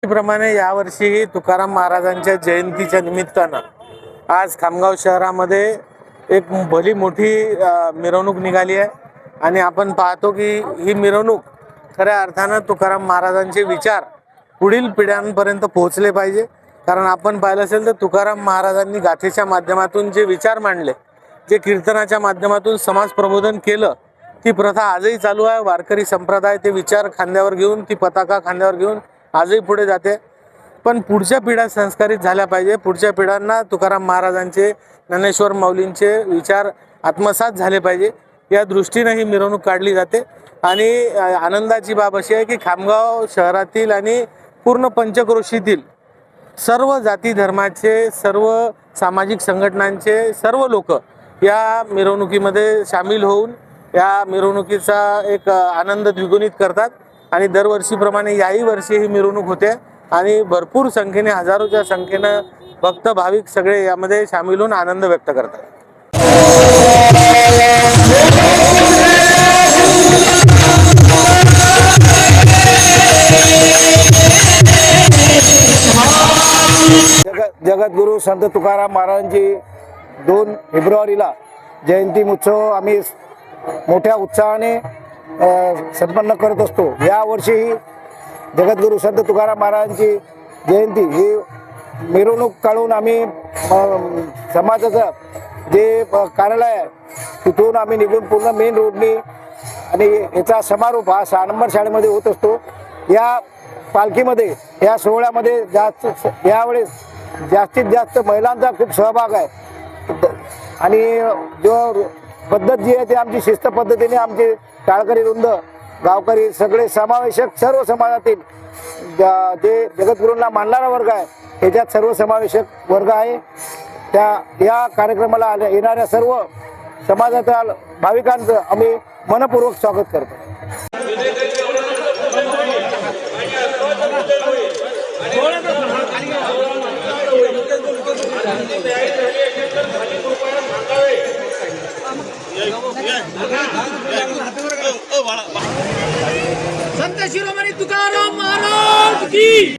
प्रमाणे यावर्षीही तुकाराम महाराजांच्या जयंतीच्या निमित्तानं आज खामगाव शहरामध्ये एक भली मोठी मिरवणूक निघाली आहे आणि आपण पाहतो की ही मिरवणूक खऱ्या अर्थानं तुकाराम महाराजांचे विचार पुढील पिढ्यांपर्यंत पोहोचले पाहिजे। कारण आपण पाहिलं असेल तर तुकाराम महाराजांनी गाथेच्या माध्यमातून जे विचार मांडले, जे कीर्तनाच्या माध्यमातून समाज प्रबोधन केलं, ती प्रथा आजही चालू आहे। वारकरी संप्रदाय ते विचार खांद्यावर घेऊन, ती पताका खांद्यावर घेऊन आजही पुढे जाते। पण पुढच्या पिढ्या संस्कारित झाल्या पाहिजे। पुढच्या पिढ्यांना तुकाराम महाराजांचे, ज्ञानेश्वर माऊलींचे विचार आत्मसात झाले पाहिजे, या दृष्टीने ही मिरवणूक काढली जाते। आणि आनंदाची बाब अशी आहे की खामगाव शहरातील आणि पूर्ण पंचक्रोशीतील सर्व जाती धर्माचे, सर्व सामाजिक संघटनांचे सर्व लोक या मिरवणुकीमध्ये सामील होऊन या मिरवणुकीचा एक आनंद द्विगुणित करतात। आणि दरवर्षीप्रमाणे याही वर्षी ही मिरवणूक होते आणि भरपूर संख्येने, हजारोच्या संख्येने भक्त भाविक सगळे यामध्ये सामील होऊन आनंद व्यक्त करतात। जगद्गुरु संत तुकाराम महाराजांची 2 फेब्रुवारीला जयंती उत्सव आम्ही मोठ्या उत्साहाने संपन्न करत असतो। या वर्षीही जगद्गुरु संत तुकाराम महाराजांची जयंती ही मिरवणूक काढून आम्ही समाजाचं जे कार्यालय आहे तिथून आम्ही निघून पूर्ण मेन रोडनी आणि याचा समारोप हा 6 नंबर शाळेमध्ये होत असतो। या पालखीमध्ये, या सोहळ्यामध्ये यावेळेस जास्तीत जास्त महिलांचा खूप सहभाग आहे आणि जो पद्धत जी आहे ती आमची शिस्त पद्धतीने आमचे टाळकरी वृंद, गावकरी सगळे समावेशक सर्व समाजातील जे जगद्गुरूंना मानणारा वर्ग आहे त्याच्यात सर्व समावेशक वर्ग आहे। या कार्यक्रमाला येणाऱ्या सर्व समाजाच्या भाविकांचं आम्ही मनपूर्वक स्वागत करतो। संत शिरोमणी तुकाराम महाराज की